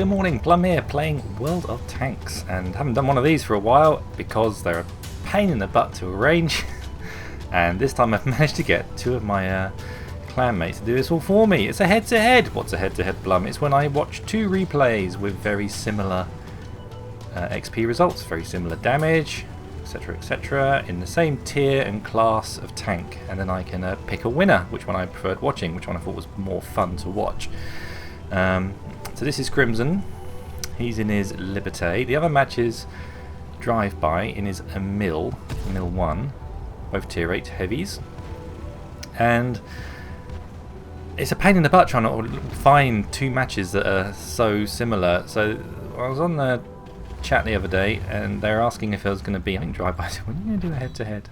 Good morning, Plum here, playing World of Tanks, and haven't done one of these for a while because they're a pain in the butt to arrange. And this time I've managed to get two of my clan mates to do this all for me. It's a head-to-head. What's a head-to-head, Plum? It's when I watch two replays with very similar XP results, very similar damage, etc, etc, in the same tier and class of tank, and then I can pick a winner, which one I preferred watching, which one I thought was more fun to watch. So this is Crimson. He's in his Liberté. The other matches drive-by in his Mill 1, both tier 8 heavies, and it's a pain in the butt trying to find two matches that are so similar. So I was on the chat the other day and they were asking if there was going to be, I think, drive-by. I said, when are you going to do a head-to-head?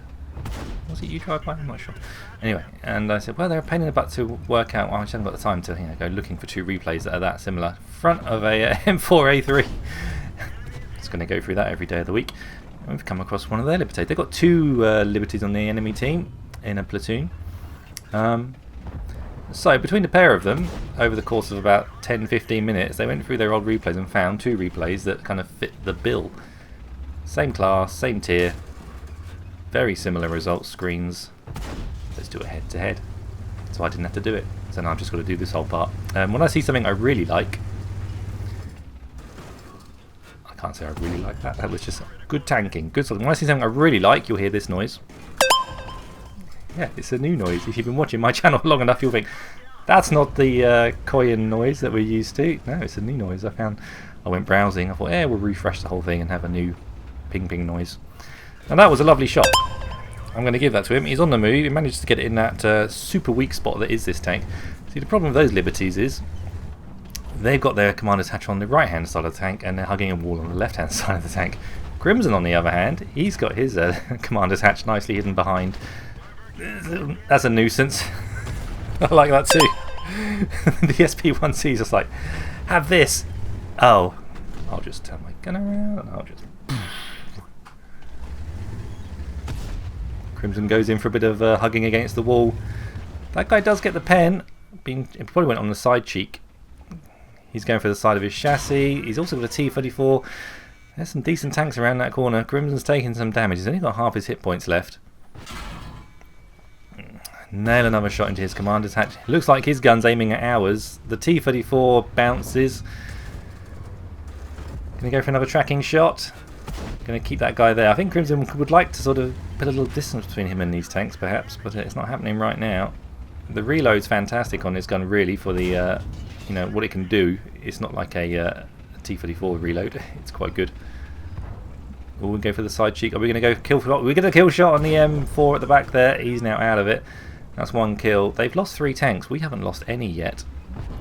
Was it you drive-by? I'm not sure. Anyway, and I said, well, they're a pain in the butt to work out. Well, I just haven't got the time to go looking for two replays that are that similar. Front of a M4A3. Just going to go through that every day of the week. And we've come across one of their Libertés. They've got two Liberties on the enemy team in a platoon. So between the pair of them, over the course of about 10-15 minutes, they went through their old replays and found two replays that kind of fit the bill. Same class, same tier, very similar results screens. Let's do a head-to-head. So I didn't have to do it. So now I've just got to do this whole part. When I see something I really like, I can't say I really like that. That was just good tanking, good something. When I see something I really like, you'll hear this noise. Yeah, it's a new noise. If you've been watching my channel long enough, you'll think that's not the Koyan noise that we're used to. No, it's a new noise. I went browsing. I thought, yeah, we'll refresh the whole thing and have a new ping ping noise. And that was a lovely shot. I'm going to give that to him. He's on the move. He managed to get it in that super weak spot that is this tank. See, the problem with those Liberties is they've got their commander's hatch on the right hand side of the tank and they're hugging a wall on the left hand side of the tank. Crimson, on the other hand, he's got his commander's hatch nicely hidden behind. That's a nuisance. I like that too. The SP1C is just like, have this. Oh, I'll just turn my gun around and I'll just... Crimson goes in for a bit of hugging against the wall. That guy does get the pen. He probably went on the side cheek. He's going for the side of his chassis. He's also got a T-34. There's some decent tanks around that corner. Crimson's taking some damage. He's only got half his hit points left. Nail another shot into his commander's hatch. Looks like his gun's aiming at ours. The T-34 bounces. Gonna go for another tracking shot. Gonna keep that guy there. I think Crimson would like to sort of put a little distance between him and these tanks perhaps, but it's not happening right now. The reload's fantastic on this gun really for the you know what it can do. It's not like a T-34 reload. It's quite good. We'll go for the side cheek. Are we going to go kill shot? We're going to kill shot on the M4 at the back there. He's now out of it. That's one kill. They've lost 3 tanks. We haven't lost any yet.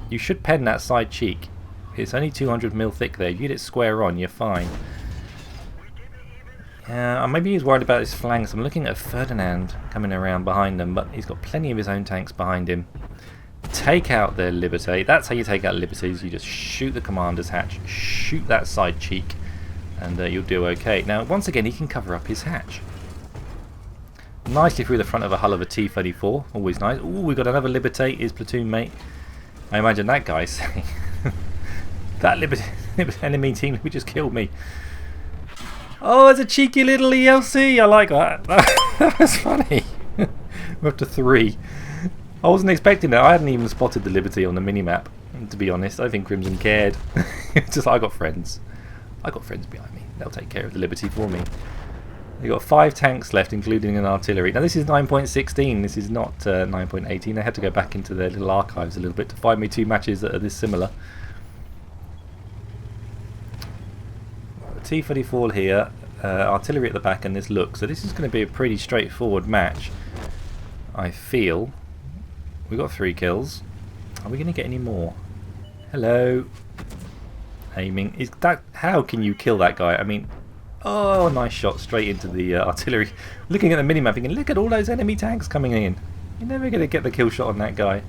You should pen that side cheek. It's only 200mm thick there. You get it square on, you're fine. Maybe he's worried about his flanks. I'm looking at Ferdinand coming around behind them, but he's got plenty of his own tanks behind him. Take out their Liberté. That's how you take out Liberties. You just shoot the commander's hatch, shoot that side cheek, and you'll do okay. Now, once again, he can cover up his hatch. Nicely through the front of a hull of a T-34. Always nice. Ooh, we've got another Liberté, his platoon mate. I imagine that guy saying, that enemy team who just killed me. Oh, it's a cheeky little ELC. I like that. That was funny. We're up to 3. I wasn't expecting that. I hadn't even spotted the Liberty on the minimap, to be honest. I don't think Crimson cared. It's just I got friends. I got friends behind me. They'll take care of the Liberty for me. They've got 5 tanks left, including an artillery. Now this is 9.16. This is not 9.18. They had to go back into their little archives a little bit to find me 2 matches that are this similar. T-34 here, artillery at the back, and this look. So this is going to be a pretty straightforward match, I feel. We got 3 kills. Are we going to get any more? Hello. Aiming. Is that? How can you kill that guy? I mean, oh, nice shot straight into the artillery. Looking at the minimap, thinking, look at all those enemy tanks coming in. You're never going to get the kill shot on that guy.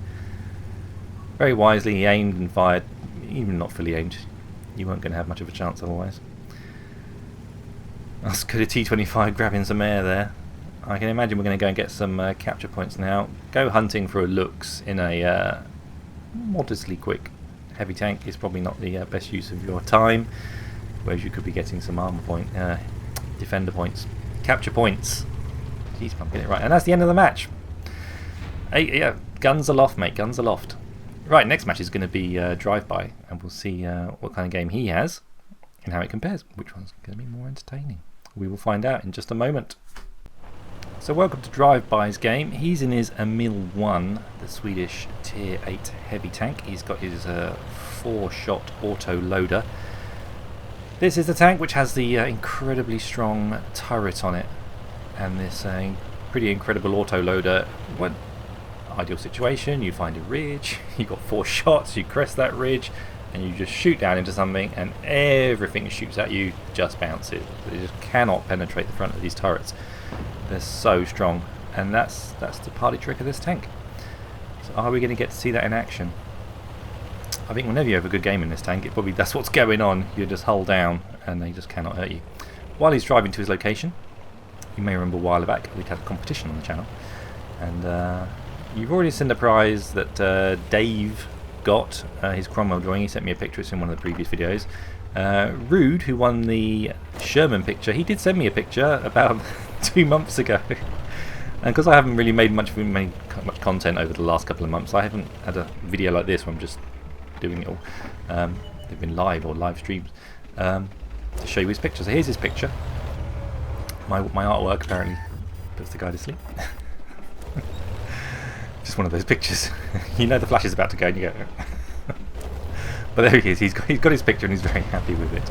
Very wisely, he aimed and fired. Even not fully aimed, you weren't going to have much of a chance otherwise. That's good. A T-25 grabbing some air there. I can imagine we're going to go and get some capture points now. Go hunting for a looks in a modestly quick heavy tank is probably not the best use of your time, whereas you could be getting some armor point, defender points, capture points. Jeez, I'm getting it right. And that's the end of the match. Hey, yeah, guns aloft, mate, guns aloft. Right, next match is going to be drive-by, and we'll see what kind of game he has and how it compares. Which one's going to be more entertaining? We will find out in just a moment. So welcome to Drive-by's game. He's in his Emil 1, the Swedish Tier 8 heavy tank. He's got his 4-shot auto loader. This is the tank which has the incredibly strong turret on it, and this pretty incredible auto loader. What ideal situation, you find a ridge, you've got 4 shots, you crest that ridge, and you just shoot down into something, and everything that shoots at you just bounces. They just cannot penetrate the front of these turrets. They're so strong, and that's the party trick of this tank. So are we going to get to see that in action? I think whenever you have a good game in this tank, that's what's going on. You just hold down and they just cannot hurt you. While he's driving to his location, you may remember a while back we had a competition on the channel, and you've already seen the prize that Dave got, his Cromwell drawing. He sent me a picture, it's in one of the previous videos. Rude, who won the Sherman picture, he did send me a picture about 2 months ago. And because I haven't really made much content over the last couple of months, I haven't had a video like this where I'm just doing it all. They've been live or live streams to show you his picture. So here's his picture. My artwork apparently puts the guy to sleep. Just one of those pictures. You know the flash is about to go and you go. But there he is, he's got his picture and he's very happy with it.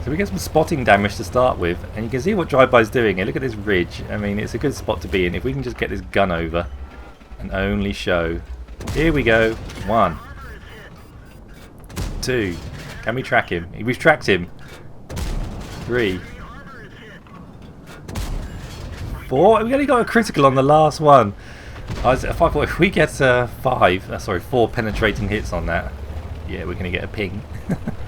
So we get some spotting damage to start with, and you can see what Drive-by's doing here. Look at this ridge. I mean, it's a good spot to be in. If we can just get this gun over and only show. Here we go. 1, 2. Can we track him? We've tracked him. 3, 4. We only got a critical on the last one. I thought if we get 4 penetrating hits on that, yeah, we're going to get a ping.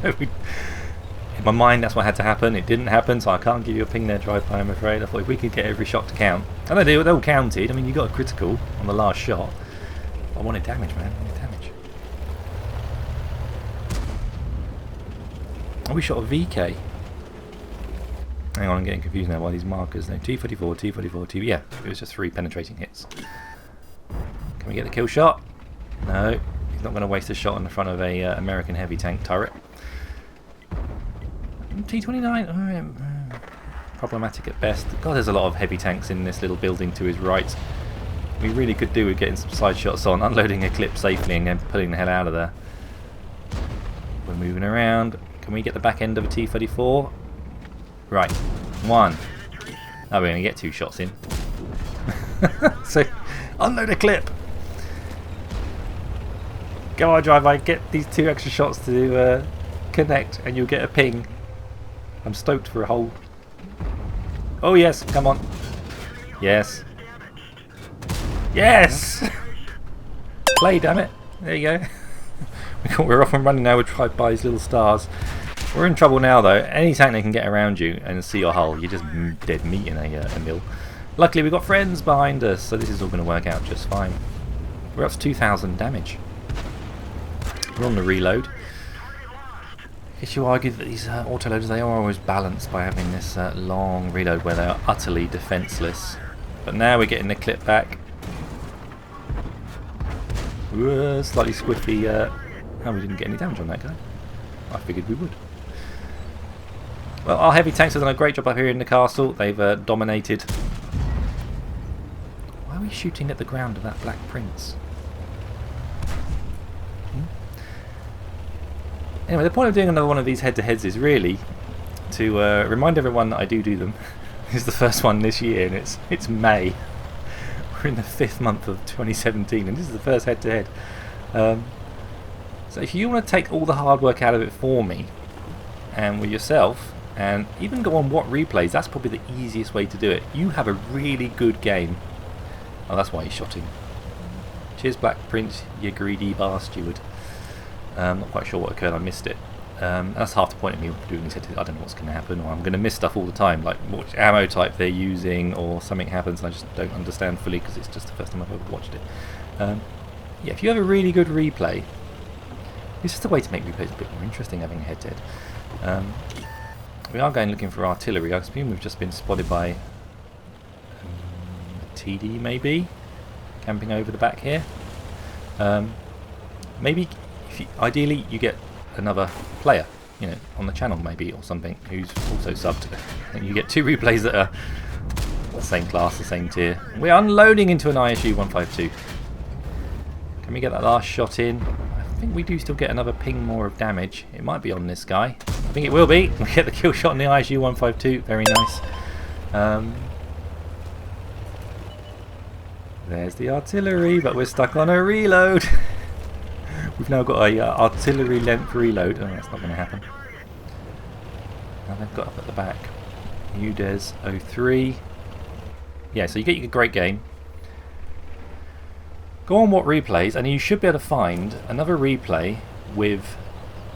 In my mind, that's what had to happen. It didn't happen, so I can't give you a ping there, Drive-by, I'm afraid. I thought if we could get every shot to count. And they're all counted. I mean, you got a critical on the last shot. I wanted damage, man. I wanted damage. Oh, we shot a VK. Hang on, I'm getting confused now by these markers. No, T44, T44, T... Yeah, it was just 3 penetrating hits. Can we get the kill shot? No. He's not going to waste a shot in the front of a American heavy tank turret. T29, problematic at best. God, there's a lot of heavy tanks in this little building to his right. We really could do with getting some side shots on, unloading a clip safely and then pulling the hell out of there. We're moving around. Can we get the back end of a T34? Right, 1. Oh, we're going to get 2 shots in. So, unload a clip. Go on, Drive-by, get these 2 extra shots to connect and you'll get a ping. I'm stoked for a hold. Oh yes, come on. Yes. Yes! Play, damn it. There you go. We're off and running now with Drive-by's little stars. We're in trouble now though. Any tank that can get around you and see your hull, you're just dead meat in a mill. Luckily we've got friends behind us, so this is all going to work out just fine. We're up to 2,000 damage. We're on the reload. I guess you argue that these autoloaders, they are always balanced by having this long reload where they are utterly defenceless. But now we're getting the clip back. Slightly squiffy. Oh, we didn't get any damage on that guy. I figured we would. Well, our heavy tanks have done a great job up here in the castle. They've dominated. Why are we shooting at the ground of that Black Prince? Anyway, the point of doing another one of these head-to-heads is really to remind everyone that I do them. This is the first one this year, and it's May. We're in the 5th month of 2017, and this is the first head-to-head. So if you want to take all the hard work out of it for me, and with yourself, and even go on what replays, that's probably the easiest way to do it. You have a really good game. Oh, that's why he shot him. Cheers, Black Prince, you greedy bastard. Not quite sure what occurred, I missed it. That's half the point of me doing this. I don't know what's going to happen, or I'm going to miss stuff all the time, like which ammo type they're using, or something happens and I just don't understand fully because it's just the first time I've ever watched it. yeah, if you have a really good replay, it's just a way to make replays a bit more interesting, having a head-to-head. We are going looking for artillery. I assume we've just been spotted by TD, maybe, camping over the back here. Maybe, ideally, you get another player, you know, on the channel maybe, or something, who's also subbed, and you get 2 replays that are the same class, the same tier. We're unloading into an ISU 152. Can we get that last shot in? I think we do still get another ping more of damage. It might be on this guy. I think it will be. We get the kill shot on the ISU 152. Very nice. There's the artillery, but we're stuck on a reload. We've now got a artillery length reload. Oh, that's not going to happen. Now they've got up at the back. UDES 03. Yeah, so you get a great game. Go on what replays, and you should be able to find another replay with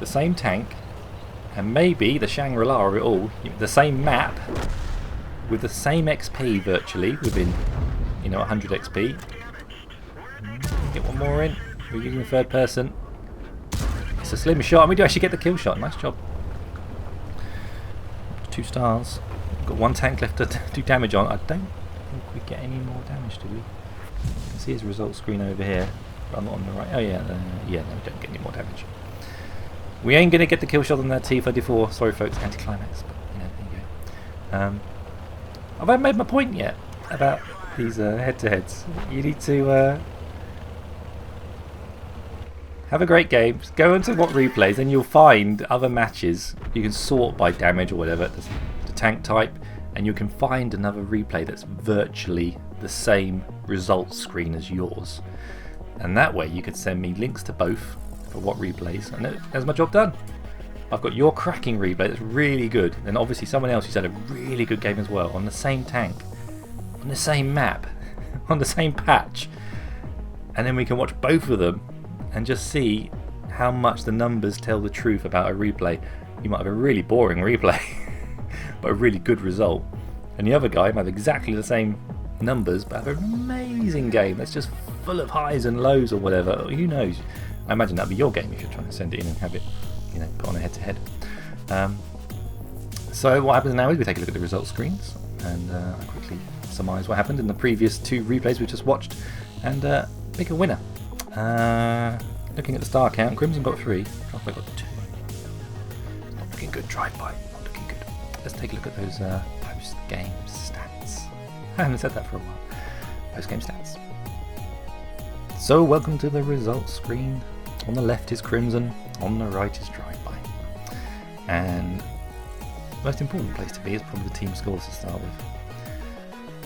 the same tank, and maybe the Shangri-La of it all, the same map, with the same XP virtually, within, you know, 100 XP. Get one more in. We're using the third person. It's a slim shot, and we do actually get the kill shot. Nice job. 2 stars. We've got 1 tank left to do damage on. I don't think we get any more damage, do we? You can see his results screen over here. But I'm not on the right. Oh yeah, yeah. No, we don't get any more damage. We ain't gonna get the kill shot on that T-34. Sorry, folks, anticlimax. But you know, there you go. Have I made my point yet about these head-to-heads? You need to have a great game. Just go into what replays, and you'll find other matches. You can sort by damage or whatever, the tank type, and you can find another replay that's virtually the same results screen as yours. And that way you could send me links to both for what replays, and there's my job done. I've got your cracking replay that's really good, and obviously someone else who's had a really good game as well, on the same tank, on the same map, on the same patch, and then we can watch both of them and just see how much the numbers tell the truth about a replay. You might have a really boring replay but a really good result, and the other guy might have exactly the same numbers but have an amazing game that's just full of highs and lows or whatever. Who knows? I imagine that'd be your game if you're trying to send it in and have it, you know, put on a head-to-head. So what happens now is we take a look at the results screens, and I quickly surmise what happened in the previous 2 replays we just watched, and pick a winner. Looking at the star count, Crimson got 3, Drive-By got 2. Not looking good, Drive-By, not looking good. Let's take a look at those post-game stats. I haven't said that for a while. Post-game stats. So welcome to the results screen. On the left is Crimson, on the right is Drive-By. And the most important place to be is probably the team scores to start with.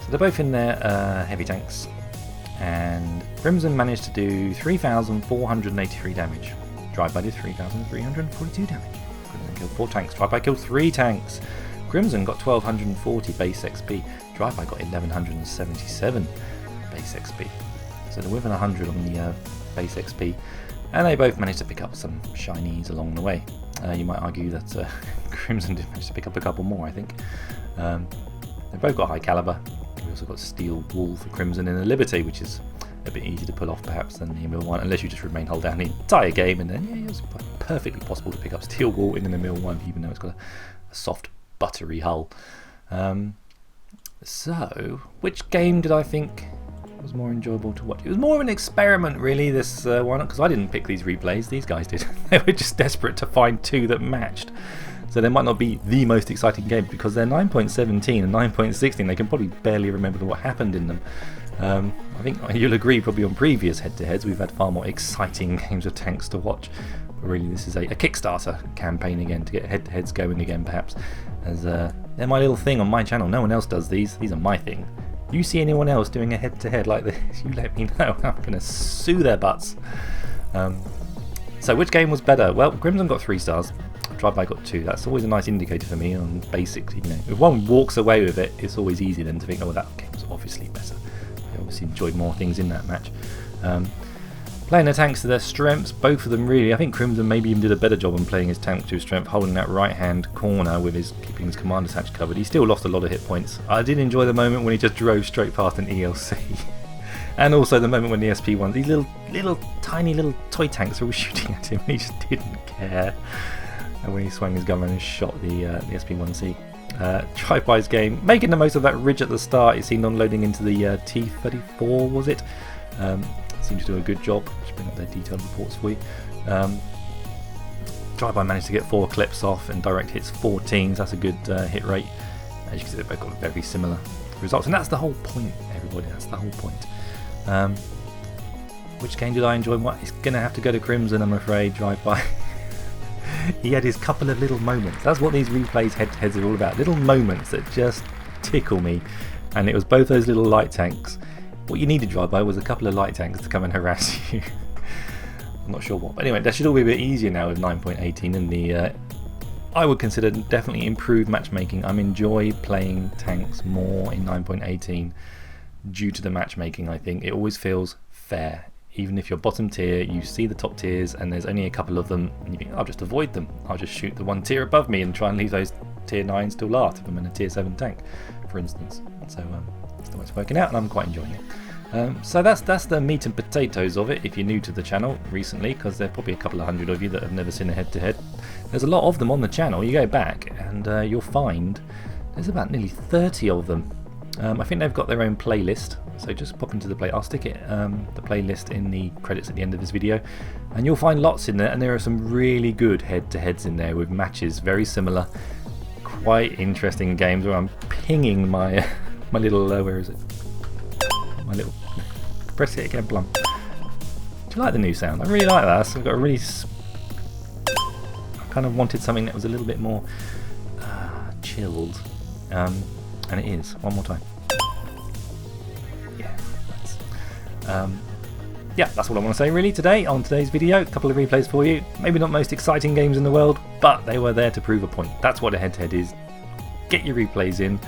So they're both in their heavy tanks, and Crimson managed to do 3,483 damage. Drive-By did 3,342 damage. Crimson killed 4 tanks, Drive-By killed 3 tanks. Crimson got 1,240 base XP, Drive-By got 1,177 base XP. So they're within 100 on the base XP, and they both managed to pick up some shinies along the way. You might argue that Crimson did manage to pick up a couple more, I think. They've both got high caliber. We also got Steel Wool for Crimson in the Liberty, which is a bit easier to pull off perhaps than the Emil 1, unless you just remain hold down the entire game, and then yeah, it's perfectly possible to pick up Steel Wool in an Emil 1, even though it's got a soft, buttery hull. So, which game did I think was more enjoyable to watch? It was more of an experiment, really, this one, because I didn't pick these replays, these guys did. They were just desperate to find 2 that matched. So they might not be the most exciting game, because they're 9.17 and 9.16, they can probably barely remember what happened in them. I think you'll agree, probably on previous head-to-heads we've had far more exciting games of tanks to watch. But really this is a Kickstarter campaign again, to get head-to-heads going again perhaps, as they're my little thing on my channel. No one else does these are my thing. You see anyone else doing a head-to-head like this, you let me know. I'm going to sue their butts. So which game was better? Well, Crimson got 3 stars, Drive-By got 2. That's always a nice indicator for me on basics. You know, if one walks away with it, it's always easy then to think, oh, that game was obviously better. I obviously enjoyed more things in that match. Playing the tanks to their strengths, both of them really. I think Crimson maybe even did a better job on playing his tank to his strength, holding that right hand corner with keeping his commander's hatch covered. He still lost a lot of hit points. I did enjoy the moment when he just drove straight past an ELC And also the moment when the SP1s, these little tiny little toy tanks are all shooting at him, and he just didn't care. And when he swung his gun around and shot the SP1C. Drive-by's game, making the most of that ridge at the start. It seemed on loading into the T-34, was it? Seemed to do a good job. Just bring up their detailed reports for you. Drive-by managed to get 4 clips off and direct hits 14, so that's a good hit rate. As you can see, they've both got very similar results, and that's the whole point, everybody. That's the whole point. Which game did I enjoy? What? It's going to have to go to Crimson, I'm afraid. Drive-by. He had his couple of little moments. That's what these replays head-to-heads are all about. Little moments that just tickle me. And it was both those little light tanks. What you needed, Drive-by, was a couple of light tanks to come and harass you. I'm not sure what. But anyway, that should all be a bit easier now with 9.18 and the I would consider definitely improved matchmaking. I enjoy playing tanks more in 9.18 due to the matchmaking. I think it always feels fair. Even if you're bottom tier, you see the top tiers and there's only a couple of them, and you think, I'll just avoid them. I'll just shoot the one tier above me and try and leave those tier 9s to last if I'm in a tier 7 tank, for instance. So that's the way it's working out, and I'm quite enjoying it. So that's the meat and potatoes of it if you're new to the channel recently, because there are probably a couple of hundred of you that have never seen a head-to-head. There's a lot of them on the channel. You go back and you'll find there's about nearly 30 of them. I think they've got their own playlist, so just pop into the play. I'll stick it the playlist in the credits at the end of this video, and you'll find lots in there, and there are some really good head-to-heads in there with matches very similar, quite interesting games where I'm pinging my my little where is it? My little press it again, plum. Do you like the new sound? I really like that. So I've got a really I kind of wanted something that was a little bit more chilled, and it is. One more time. Yeah, that's all I want to say really today on today's video. A couple of replays for you. Maybe not most exciting games in the world, but they were there to prove a point. That's what a head-to-head is. Get your replays in.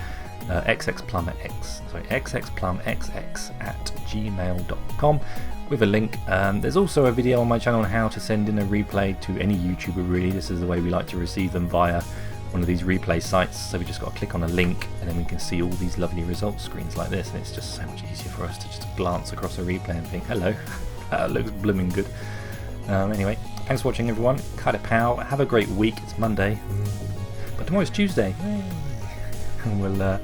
xxplumxx@gmail.com with a link. There's also a video on my channel on how to send in a replay to any YouTuber really. This is the way we like to receive them, via one of these replay sites. So we just got to click on a link and then we can see all these lovely results screens like this, and it's just so much easier for us to just glance across a replay and think, hello, that looks blooming good. Anyway, thanks for watching everyone. Cut it, pal. Have a great week. It's Monday, but tomorrow's Tuesday. And we'll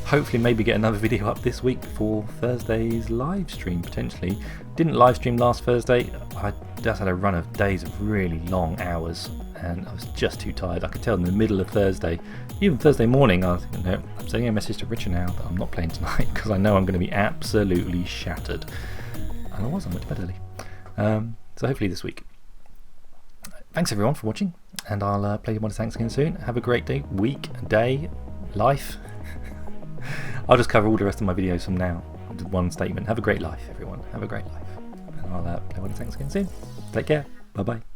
hopefully maybe get another video up this week for Thursday's live stream, potentially. Didn't live stream last Thursday. I just had a run of days of really long hours and I was just too tired. I could tell in the middle of Thursday, even Thursday morning, I was thinking, no, I'm sending a message to Richard now that I'm not playing tonight because I know I'm going to be absolutely shattered. And I wasn't much better. So hopefully this week. Thanks everyone for watching, and I'll play Modern Tanks again soon. Have a great day, week, day, life. I'll just cover all the rest of my videos from now with one statement. Have a great life, everyone. Have a great life. And I'll play Modern Tanks again soon. Take care. Bye-bye.